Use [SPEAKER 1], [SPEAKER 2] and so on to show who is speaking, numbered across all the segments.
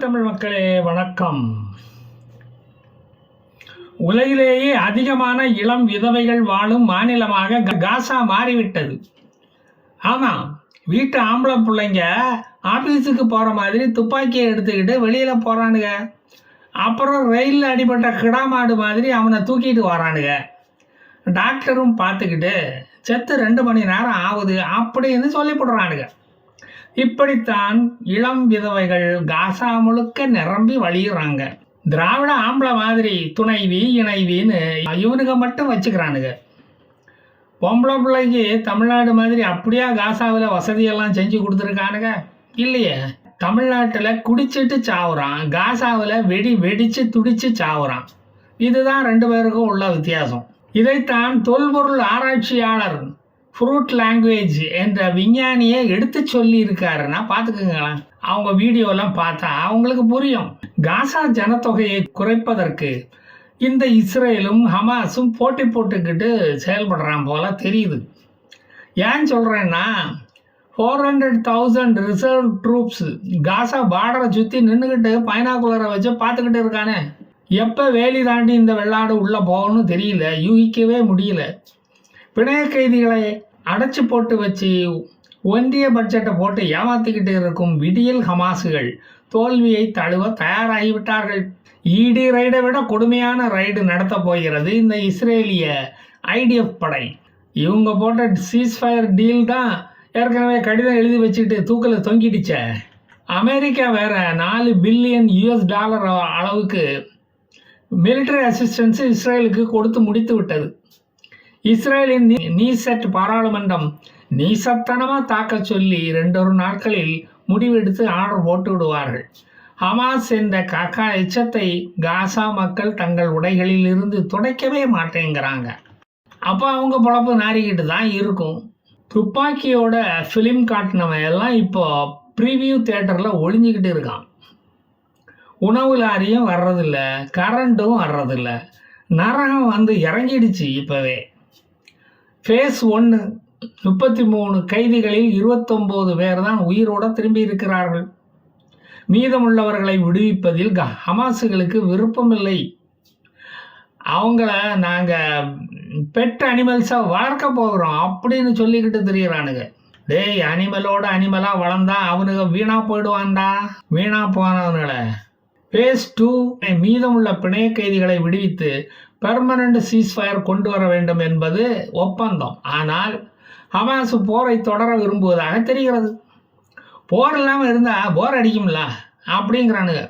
[SPEAKER 1] தமிழ் மக்களே வணக்கம். உலகிலேயே அதிகமான இளம் விதவைகள் வாழும் மாநிலமாக காசா மாறிவிட்டது. ஆமாம், வீட்டு ஆம்பளை பிள்ளைங்க ஆஃபீஸுக்கு போகிற மாதிரி துப்பாக்கியை எடுத்துக்கிட்டு வெளியில் போகிறானுங்க. அப்புறம் ரயிலில் அடிபட்ட கிடாமாடு மாதிரி அவனை தூக்கிட்டு வரானுங்க. டாக்டரும் பார்த்துக்கிட்டு செத்து 2 மணி நேரம் ஆகுது அப்படின்னு சொல்லிவிடுறானுங்க. இப்படித்தான் இளம் விதவைகள் காசா முழுக்க நிரம்பி வழியிறாங்க. திராவிட ஆம்பளை மாதிரி துணைவி இணைவின்னு இவனுங்க மட்டும் வச்சுக்கிறானுங்க. பொம்பளை பிள்ளைக்கு தமிழ்நாடு மாதிரி அப்படியா காசாவில் வசதியெல்லாம் செஞ்சு கொடுத்துருக்கானுங்க? இல்லையே. தமிழ்நாட்டில் குடிச்சிட்டு சாவுறான், காசாவில் வெடிச்சு துடிச்சு சாவுறான். இதுதான் 2 பேருக்கும் உள்ள வித்தியாசம். இதைத்தான் தொல்பொருள் ஆராய்ச்சியாளர் ஃப்ரூட் லாங்குவேஜ் என்ற விஞ்ஞானியை எடுத்து சொல்லி இருக்காருன்னா பார்த்துக்குங்களேன். அவங்க வீடியோலாம் பார்த்தா அவங்களுக்கு புரியும். காசா ஜனத்தொகையை குறைப்பதற்கு இந்த இஸ்ரேலும் ஹமாஸும் போட்டி போட்டுக்கிட்டு செயல்படுறான் போல தெரியுது. ஏன் சொல்கிறேன்னா, 400,000 ரிசர்வ் ட்ரூப்ஸ் காசா பார்டரை சுற்றி நின்றுக்கிட்டு பைனாகுலரை வச்சு பார்த்துக்கிட்டு இருக்கானே. எப்போ வேலி தாண்டி இந்த வெள்ளாடு உள்ளே போகணும்னு தெரியல, யூகிக்கவே முடியல. பிணைய கைதிகளை அடைச்சி போட்டு வச்சு ஒன்றிய பட்ஜெட்டை போட்டு ஏமாத்திக்கிட்டு இருக்கும் விடியல் ஹமாஸுகள் தோல்வியை தழுவ தயாராகிவிட்டார்கள். இடி ரைடை விட கொடுமையான ரைடு நடத்த போகிறது இந்த இஸ்ரேலிய ஐடிஎஃப் படை. இவங்க போட்ட சீஸ்ஃபயர் டீல் தான் ஏற்கனவே கடிதம் எழுதி வச்சுட்டு தூக்கில் தொங்கிடுச்ச. அமெரிக்கா வேற $4 பில்லியன் அளவுக்கு மிலிட்டரி அசிஸ்டன்ஸ் இஸ்ரேலுக்கு கொடுத்து முடித்து விட்டது. இஸ்ரேலின் நீசெட் பாராளுமன்றம் நீசத்தனமாக தாக்க சொல்லி 2 நாட்களில் முடிவெடுத்து ஆர்டர் போட்டு விடுவார்கள். ஹமாஸ் என்ற காக்கா எச்சத்தை காசா மக்கள் தங்கள் உடைகளில் இருந்து துடைக்கவே மாட்டேங்கிறாங்க. அப்போ அவங்க பொழப்பு நாரிக்கிட்டு தான் இருக்கும். துப்பாக்கியோட ஃபிலிம் காட்டினவன் எல்லாம் இப்போ ப்ரீவியூ தியேட்டரில் ஒளிஞ்சிக்கிட்டு இருக்கான். உணவு லாரியும் வர்றதில்ல, கரண்ட்டும் வர்றதில்ல. நரகம் வந்து இறங்கிடுச்சு. இப்போவே ஃபேஸ் 1 33 கைதிகளில் 29 பேர் தான் உயிரோடு திரும்பி இருக்கிறார்கள். மீதமுள்ளவர்களை விடுவிப்பதில் ஹமாஸுகளுக்கு விருப்பமில்லை. அவங்கள நாங்கள் பெட் அனிமல்ஸாக வளர்க்க போகிறோம் அப்படின்னு சொல்லிக்கிட்டு தெரிகிறானுங்க. டேய், அனிமலோட அனிமலாக வளர்ந்தா அவனுங்க வீணாக போயிடுவான்டா. வீணாக போனவனுங்களை ஃபேஸ் 2 மீதமுள்ள பிணைய கைதிகளை விடுவித்து பெர்மனண்ட் சீஸ்ஃபயர் கொண்டு வர வேண்டும் என்பது ஒப்பந்தம். ஆனால் ஹமாஸ் போரை தொடர விரும்புவதாக தெரிகிறது. போர் இல்லாமல் இருந்தால் போர் அடிக்கும்ல அப்படிங்கிறானுங்க.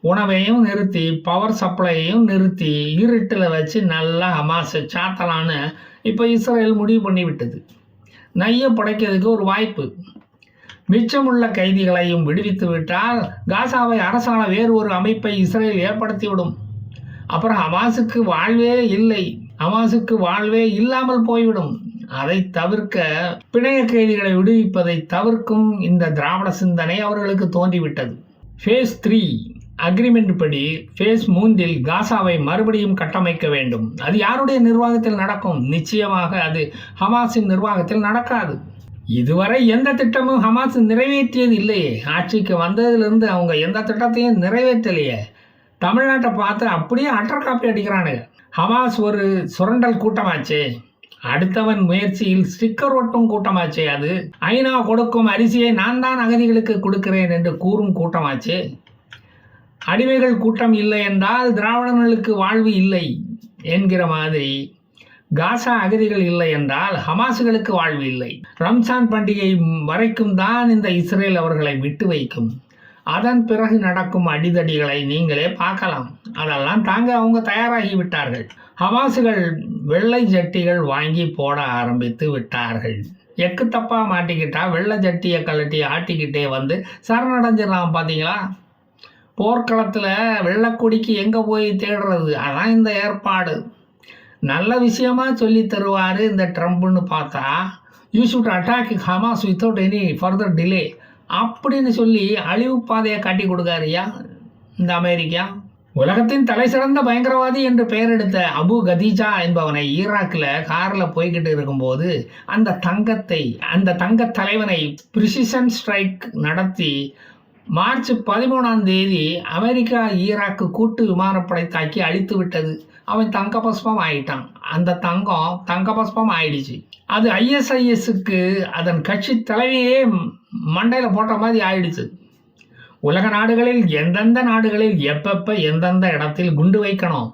[SPEAKER 1] உணவையும் நிறுத்தி பவர் சப்ளையையும் நிறுத்தி இருட்டில் வச்சு நல்லா ஹமாஸை சாத்தலான்னு இப்போ இஸ்ரேல் முடிவு பண்ணிவிட்டது. நைய படைக்கிறதுக்கு ஒரு வாய்ப்பு. மிச்சமுள்ள கைதிகளையும் விடுவித்து விட்டால் காசாவை அரசாள வேறு ஒரு அமைப்பை இஸ்ரேல் ஏற்படுத்திவிடும். அப்புறம் ஹமாஸுக்கு வாழ்வே இல்லை, ஹமாஸுக்கு வாழ்வே இல்லாமல் போய்விடும். அதை தவிர்க்க பிணைய கைதிகளை விடுவிப்பதை தவிர்க்கும் இந்த திராவிட சிந்தனை அவர்களுக்கு தோன்றிவிட்டது. ஃபேஸ் 3 அக்ரிமெண்ட் படி ஃபேஸ் 3 காசாவை மறுபடியும் கட்டமைக்க வேண்டும். அது யாருடைய நிர்வாகத்தில் நடக்கும்? நிச்சயமாக அது ஹமாஸின் நிர்வாகத்தில் நடக்காது. இதுவரை எந்த திட்டமும் ஹமாஸ் நிறைவேற்றியது இல்லையே. ஆட்சிக்கு வந்ததிலிருந்து அவங்க எந்த திட்டத்தையும் நிறைவேற்றலையே. தமிழ்நாட்டை பார்த்து அப்படியே அட்டர் காப்பி அடிக்கிறானுங்க. ஹமாஸ் ஒரு சுரண்டல் கூட்டமாச்சே, அடுத்தவன் முயற்சியில் ஸ்டிக்கர் ஒட்டும் கூட்டமாச்சே, அது ஐநா கொடுக்கும் அரிசியை நான் தான் அகதிகளுக்கு கொடுக்கிறேன் என்று கூறும் கூட்டமாச்சே. அடிமைகள் கூட்டம் இல்லை என்றால் திராவிடர்களுக்கு வாழ்வு இல்லை என்கிற மாதிரி காசா அகதிகள் இல்லை என்றால் ஹமாஸுகளுக்கு வாழ்வு இல்லை. ரம்ஜான் பண்டிகை வரைக்கும் தான் இந்த இஸ்ரேல் அவர்களை விட்டு வைக்கும். அதன் பிறகு நடக்கும் அடிதடிகளை நீங்களே பார்க்கலாம். அதெல்லாம் தாங்க அவங்க தயாராகி விட்டார்கள். ஹமாஸுகள் வெள்ளை ஜட்டிகள் வாங்கி போட ஆரம்பித்து விட்டார்கள். எக்கு தப்பா மாட்டிக்கிட்டா வெள்ளை ஜட்டியை கழட்டி ஆட்டிக்கிட்டே வந்து சரணடைஞ்சிடலாம். பார்த்தீங்களா? போர்க்களத்தில் வெள்ளக்கொடிக்கு எங்கே போய் தேடுறது? அதான் இந்த ஏற்பாடு. நல்ல விஷயமா சொல்லி தருவார் இந்த ட்ரம்ப்னு பார்த்தா, you should attack Hamas without any further delay அப்படின்னு சொல்லி அழிவு பாதையை காட்டி கொடுக்காருயா இந்த அமெரிக்கா. உலகத்தின் தலை சிறந்த பயங்கரவாதி என்று பெயர் எடுத்த அபு கதீஜா என்பவனை ஈராக்கில் காரில் போய்கிட்டு இருக்கும்போது அந்த தங்க தலைவனை பிரிசிஷன் ஸ்ட்ரைக் நடத்தி மார்ச் 13 அமெரிக்கா ஈராக்கு கூட்டு விமானப்படை தாக்கி அழித்து விட்டது. அவன் தங்கபஸ்பம் ஆயிட்டான். அந்த தங்கம் தங்கபஸ்பம் ஆயிடுச்சு. அது ISISக்கு அதன் கட்சி தலைமையே மண்டையில் போட்ட மாதிரி ஆயிடுச்சு. உலக நாடுகளில் எந்தெந்த நாடுகளில் எப்பப்ப எந்தெந்த இடத்தில் குண்டு வைக்கணும்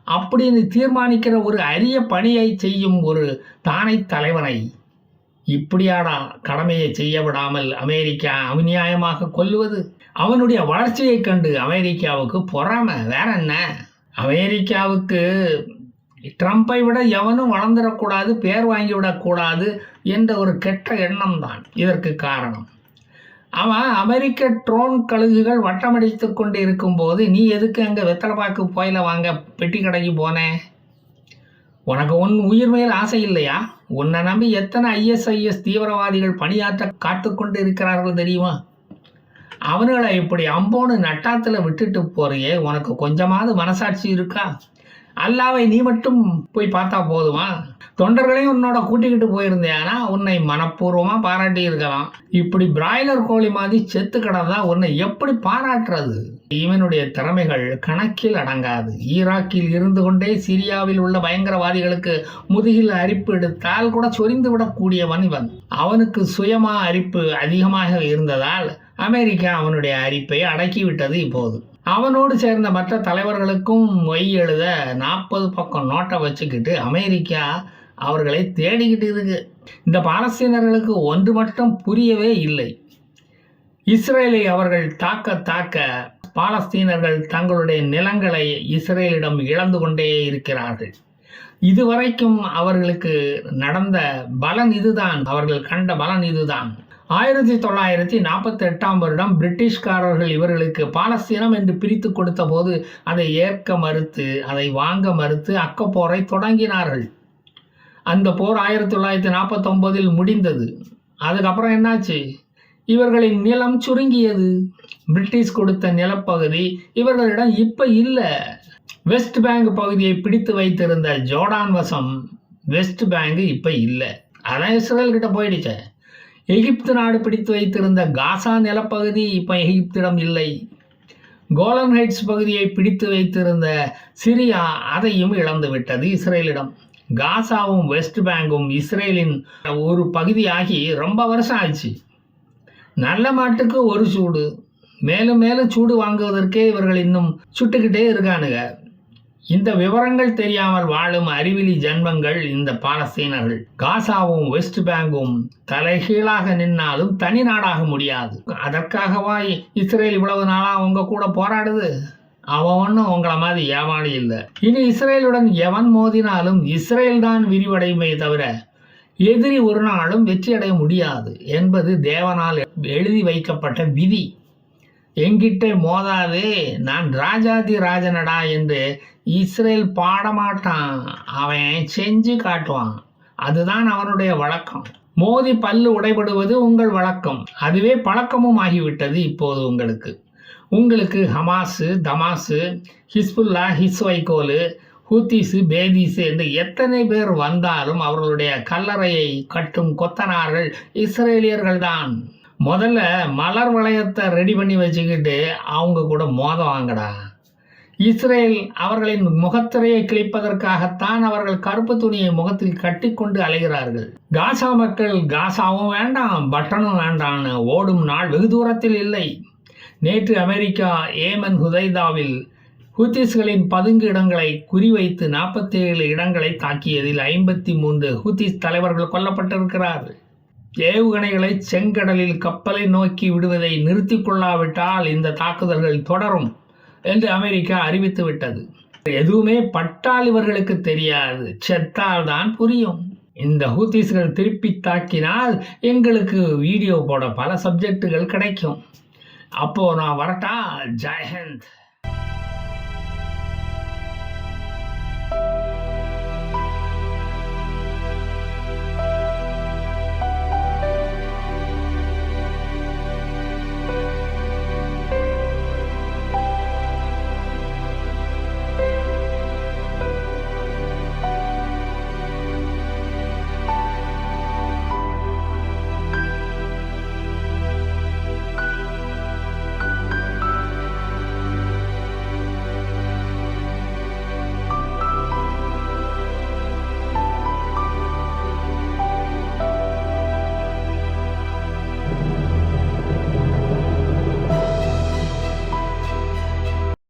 [SPEAKER 1] அப்படின்னு தீர்மானிக்கிற ஒரு அரிய பணியை செய்யும் ஒரு தானை தலைவனை இப்படியாடா கடமையை செய்ய விடாமல் அமெரிக்கா அநியாயமாக கொல்லுவது? அவனுடைய வளர்ச்சியை கண்டு அமெரிக்காவுக்கு பொறாமை, வேற என்ன? அமெரிக்காவுக்கு ட்ரம்பை விட எவனும் வளர்ந்துடக்கூடாது, பேர் வாங்கிவிடக்கூடாது என்ற ஒரு கெட்ட எண்ணம் தான் இதற்கு காரணம். அவன் அமெரிக்க ட்ரோன் கழுகுகள் வட்டமடித்து கொண்டு இருக்கும்போது நீ எதுக்கு அங்கே வெத்தலைப்பாக்கு போயில வாங்க பெட்டி கடைக்கு போனேன்? உனக்கு உன் உயிர் மேல் ஆசை இல்லையா? உன்னை நம்பி எத்தனை ISIS தீவிரவாதிகள் பணியாற்ற காத்து கொண்டு இருக்கிறார்கள் தெரியுமா? அவனுங்களை இப்படி அம்போன்னு நட்டாத்துல விட்டுட்டு போறியே, உனக்கு கொஞ்சமாவது மனசாட்சி இருக்கா? அல்லாவை நீ மட்டும் போய் பார்த்தா போதுமா? தொண்டர்களையும் உன்னோட கூட்டிக்கிட்டு போயிருந்தேனா உன்னை மனப்பூர்வமாக பாராட்டி இருக்கலாம். இப்படி பிராய்லர் கோழி மாதிரி செத்து கிடந்தா உன்னை எப்படி பாராட்டுறது? இவனுடைய திறமைகள் கணக்கில் அடங்காது. ஈராக்கில் இருந்து கொண்டே சிரியாவில் உள்ள பயங்கரவாதிகளுக்கு முதுகில் அரிப்பு எடுத்தால் கூட சொரிந்து விடக்கூடியவன் இவன். அவனுக்கு சுயமா அரிப்பு அதிகமாக இருந்ததால் அமெரிக்கா அவனுடைய அரிப்பை அடக்கிவிட்டது. இப்போது அவனோடு சேர்ந்த மற்ற தலைவர்களுக்கும் மொய் எழுத 40 பக்கம் நோட்டை வச்சுக்கிட்டு அமெரிக்கா அவர்களை தேடிக்கிட்டு இருக்கு. இந்த பாலஸ்தீனர்களுக்கு ஒன்று மட்டும் புரியவே இல்லை. இஸ்ரேலை அவர்கள் தாக்க பாலஸ்தீனர்கள் தங்களுடைய நிலங்களை இஸ்ரேலிடம் இழந்து கொண்டே இருக்கிறார்கள். இதுவரைக்கும் அவர்களுக்கு நடந்த பலன் இதுதான், அவர்கள் கண்ட பலன் இதுதான். 1948 வருடம் பிரிட்டிஷ்காரர்கள் இவர்களுக்கு பாலஸ்தீனம் என்று பிரித்து கொடுத்த போது அதை ஏற்க மறுத்து, அதை வாங்க மறுத்து அக்கப்போரை தொடங்கினார்கள். அந்த போர் 1949 முடிந்தது. அதுக்கப்புறம் என்னாச்சு? இவர்களின் நிலம் சுருங்கியது. பிரிட்டிஷ் கொடுத்த நிலப்பகுதி இவர்களிடம் இப்ப இல்லை. வெஸ்ட் பேங்க் பகுதியை பிடித்து வைத்திருந்த ஜோர்டான் வசம் வெஸ்ட் பேங்க் இப்ப இல்லை, அதான் இஸ்ரேல் கிட்ட போயிடுச்சு. எகிப்து நாடு பிடித்து வைத்திருந்த காசா நிலப்பகுதி இப்போ எகிப்திடம் இல்லை. கோலன் ஹைட்ஸ் பகுதியை பிடித்து வைத்திருந்த சிரியா அதையும் இழந்து விட்டது இஸ்ரேலிடம். காசாவும் வெஸ்ட் பேங்கும் இஸ்ரேலின் ஒரு பகுதியாகி ரொம்ப வருஷம் ஆச்சு. நல்ல மாட்டுக்கு ஒரு சூடு, மேலும் மேலும் சூடு வாங்குவதற்கே இவர்கள் இன்னும் சுட்டுக்கிட்டே இருக்கானுங்க. இந்த விவரங்கள் தெரியாமல் வாழும் அறிவிலி ஜன்மங்கள் இந்த பாலஸ்தீனர்கள். காசாவும் வெஸ்ட் பேங்கும் தலைகீழாக நின்னாலும் தனி நாடாக முடியாது. அதற்காகவா இஸ்ரேல் இவ்வளவு நாளா உங்க கூட போராடுது? அவன் ஒன்றும் உங்களை மாதிரி ஏமாளி இல்லை. இனி இஸ்ரேலுடன் எவன் மோதினாலும் இஸ்ரேல் தான் விரிவடையுமே தவிர எதிரி ஒரு நாளும் வெற்றியடைய முடியாது என்பது தேவனால் எழுதி வைக்கப்பட்ட விதி. எங்கிட்ட மோதாதே, நான் ராஜாதி ராஜனடா என்று இஸ்ரேல் பாடமாட்டான், அவன் செஞ்சு காட்டுவான். அதுதான் அவனுடைய வழக்கம். மோதி பல்லு உடைபடுவது உங்கள் வழக்கம், அதுவே பழக்கமும் ஆகிவிட்டது இப்போது உங்களுக்கு ஹமாஸு, தமாஸு, ஹிஸ்புல்லா, ஹிஸ்வைகோலு, ஹூத்திஸு, பேதீஸு என்று எத்தனை பேர் வந்தாலும் அவர்களுடைய கல்லறையை கட்டும் கொத்தனார்கள் இஸ்ரேலியர்கள் தான். முதல்ல மலர் வளையத்தை ரெடி பண்ணி வச்சுக்கிட்டு அவங்க கூட மோத வாங்கடா. இஸ்ரேல் அவர்களின் முகத்திரையை கிழிப்பதற்காகத்தான் அவர்கள் கருப்பு துணியை முகத்தில் கட்டி கொண்டு அலைகிறார்கள். காசா மக்கள் காசாவும் வேண்டாம் பட்டனும் வேண்டான்னு ஓடும் நாள் வெகு தூரத்தில் இல்லை. நேற்று அமெரிக்கா ஏமன் ஹுதைதாவில் ஹூத்திஸ்களின் பதுங்கு இடங்களை குறிவைத்து 47 இடங்களை தாக்கியதில் 53 ஹூத்திஸ் தலைவர்கள் கொல்லப்பட்டிருக்கிறார்கள். ஏவுகணைகளை செங்கடலில் கப்பலை நோக்கி விடுவதை நிறுத்தி கொள்ளாவிட்டால் இந்த தாக்குதல்கள் தொடரும் என்று அமெரிக்கா அறிவித்து விட்டது. எதுவுமே பட்டால் இவர்களுக்கு தெரியாது, செத்தால் தான் புரியும். இந்த ஹூத்திஸ்கள் திருப்பி தாக்கினால் எங்களுக்கு வீடியோ போட பல சப்ஜெக்டுகள் கிடைக்கும். அப்போ நான் வரட்டா? ஜெய் ஹிந்த்.